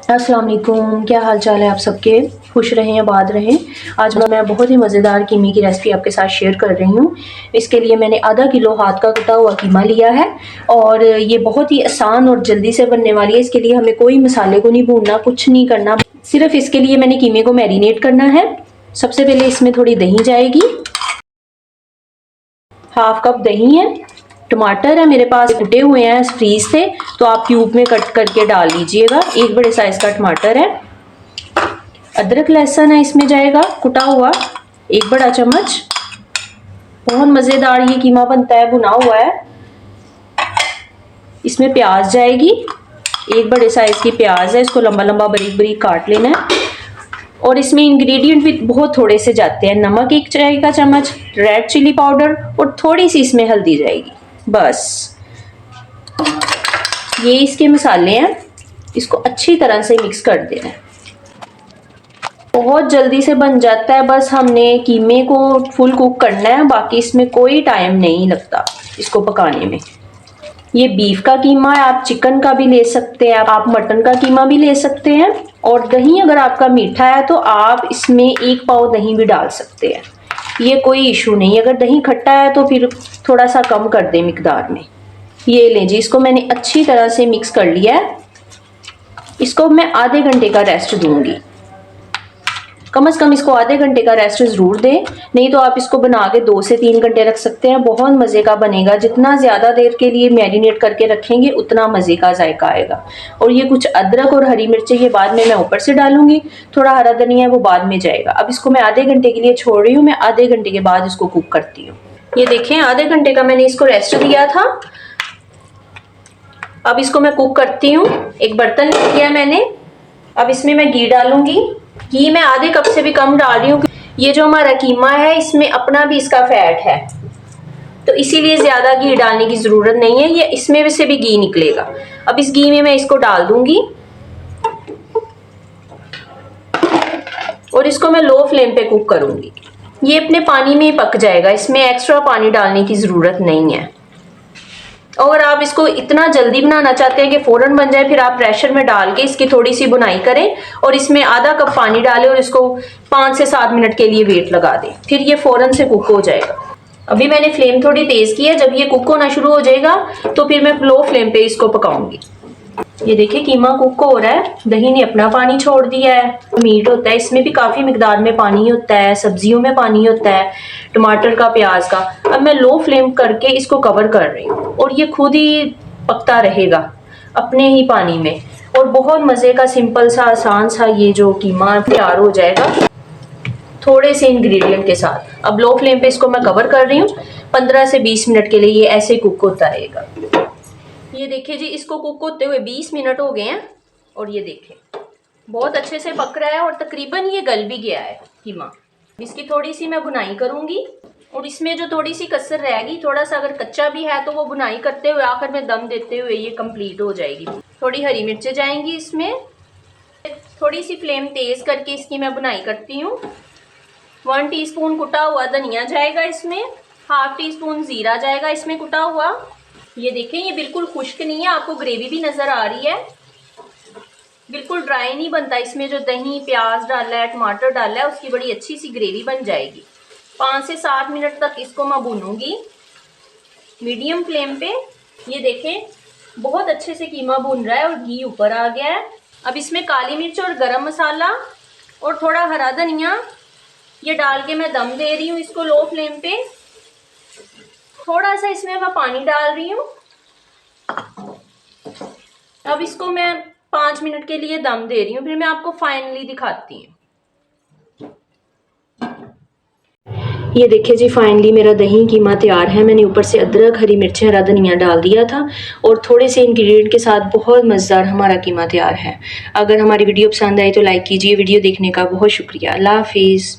अस्सलाम वालेकुम, क्या हाल चाल है आप सबके। खुश रहें, आबाद रहें। आज मैं बहुत ही मज़ेदार कीमे की रेसिपी आपके साथ शेयर कर रही हूँ। इसके लिए मैंने आधा किलो हाथ का कटा हुआ कीमा लिया है और ये बहुत ही आसान और जल्दी से बनने वाली है। इसके लिए हमें कोई मसाले को नहीं भूनना, कुछ नहीं करना, सिर्फ इसके लिए मैंने कीमे को मैरिनेट करना है। सबसे पहले इसमें थोड़ी दही जाएगी, हाफ कप दही है। टमाटर है मेरे पास, कुटे हुए हैं फ्रीज से, तो आप क्यूब में कट करके डाल लीजिएगा। एक बड़े साइज का टमाटर है। अदरक लहसुन है इसमें जाएगा कुटा हुआ, एक बड़ा चम्मच। बहुत मज़ेदार ये कीमा बनता है, भुना हुआ है। इसमें प्याज जाएगी, एक बड़े साइज की प्याज है, इसको लंबा लंबा बारीक बारीक काट लेना है। और इसमें इंग्रेडिएंट भी बहुत थोड़े से जाते हैं। नमक एक चाय का चम्मच, रेड चिली पाउडर और थोड़ी सी इसमें हल्दी जाएगी, बस। ये इसके मसाले हैं, इसको अच्छी तरह से मिक्स कर देना है। बहुत जल्दी से बन जाता है, बस हमने कीमे को फुल कुक करना है, बाकी इसमें कोई टाइम नहीं लगता इसको पकाने में। ये बीफ का कीमा है, आप चिकन का भी ले सकते हैं, आप मटन का कीमा भी ले सकते हैं। और दही अगर आपका मीठा है तो आप इसमें 1 पाव दही भी डाल सकते हैं, ये कोई इशू नहीं। अगर दही खट्टा है तो फिर थोड़ा सा कम कर दें मिकदार में। ये लें जी, इसको मैंने अच्छी तरह से मिक्स कर लिया है। इसको मैं आधे घंटे का रेस्ट दूंगी, कम से कम इसको आधे घंटे का रेस्ट ज़रूर दें, नहीं तो आप इसको बना के 2 से 3 घंटे रख सकते हैं। बहुत मज़े का बनेगा, जितना ज़्यादा देर के लिए मैरिनेट करके रखेंगे उतना मज़े का जायका आएगा। और ये कुछ अदरक और हरी मिर्चें ये बाद में मैं ऊपर से डालूंगी, थोड़ा हरा धनिया वो बाद में जाएगा। अब इसको मैं आधे घंटे के लिए छोड़ रही हूँ, मैं आधे घंटे के बाद इसको कुक करती हूँ। ये देखें, आधे घंटे का मैंने इसको रेस्ट दिया था। अब इसको मैं कुक करती हूँ। एक बर्तन लिया मैंने, अब इसमें मैं घी डालूंगी। घी मैं आधे कप से भी कम डाल रही हूँ। ये जो हमारा कीमा है इसमें अपना भी इसका फैट है, तो इसीलिए ज्यादा घी डालने की जरूरत नहीं है, ये इसमें से भी घी निकलेगा। अब इस घी में मैं इसको डाल दूंगी और इसको मैं लो फ्लेम पे कुक करूंगी। ये अपने पानी में ही पक जाएगा, इसमें एक्स्ट्रा पानी डालने की जरूरत नहीं है। अगर आप इसको इतना जल्दी बनाना चाहते हैं कि फौरन बन जाए, फिर आप प्रेशर में डाल के इसकी थोड़ी सी बुनाई करें और इसमें आधा कप पानी डालें और इसको 5 से 7 मिनट के लिए वेट लगा दें, फिर ये फौरन से कुक हो जाएगा। अभी मैंने फ्लेम थोड़ी तेज की है, जब ये कुक होना शुरू हो जाएगा तो फिर मैं लो फ्लेम पे इसको पकाऊंगी। ये देखिए कीमा कुक हो रहा है, दही ने अपना पानी छोड़ दिया है। मीट होता है इसमें भी काफी मिकदार में पानी होता है, सब्जियों में पानी होता है, टमाटर का, प्याज का। अब मैं लो फ्लेम करके इसको कवर कर रही हूँ और ये खुद ही पकता रहेगा अपने ही पानी में। और बहुत मजे का सिंपल सा आसान सा ये जो कीमा तैयार हो जाएगा थोड़े से इंग्रेडिएंट के साथ। अब लो फ्लेम पे इसको मैं कवर कर रही हूँ, 15 से 20 मिनट के लिए ये ऐसे कुक होता रहेगा। ये देखिए जी, इसको कुक होते हुए 20 मिनट हो गए हैं और ये देखें बहुत अच्छे से पक रहा है और तकरीबन ये गल भी गया है कीमा। इसकी थोड़ी सी मैं बुनाई करूंगी और इसमें जो थोड़ी सी कसर रहेगी, थोड़ा सा अगर कच्चा भी है तो वो बुनाई करते हुए आखिर में दम देते हुए ये कंप्लीट हो जाएगी। थोड़ी हरी मिर्चें जाएंगी इसमें, थोड़ी सी फ्लेम तेज करके इसकी मैं बुनाई करती हूँ। 1 टीस्पून कुटा हुआ धनिया जाएगा इसमें, हाफ टी स्पून जीरा जाएगा इसमें कुटा हुआ। ये देखें, ये बिल्कुल खुश्क नहीं है, आपको ग्रेवी भी नजर आ रही है, बिल्कुल ड्राई नहीं बनता। इसमें जो दही, प्याज डाला है, टमाटर डाला है, उसकी बड़ी अच्छी सी ग्रेवी बन जाएगी। 5 से 7 मिनट तक इसको मैं भूनूंगी मीडियम फ्लेम पे। ये देखें बहुत अच्छे से कीमा भून रहा है और घी ऊपर आ गया है। अब इसमें काली मिर्च और गरम मसाला और थोड़ा हरा धनिया ये डाल के मैं दम दे रही हूँ इसको लो फ्लेम पे। थोड़ा सा इसमें मैं पानी डाल रही हूँ। अब इसको मैं 5 मिनट के लिए दम दे रही हूँ, फिर मैं आपको फाइनली दिखाती हूँ। ये देखिए जी, फाइनली मेरा दही कीमा तैयार है। मैंने ऊपर से अदरक, हरी मिर्चें, हरा धनिया डाल दिया था और थोड़े से इंग्रेडिएंट के साथ बहुत मज़ेदार हमारा कीमा तैयार है। अगर हमारी वीडियो पसंद आई तो लाइक कीजिए। वीडियो देखने का बहुत शुक्रिया। अल्लाह हाफिज़।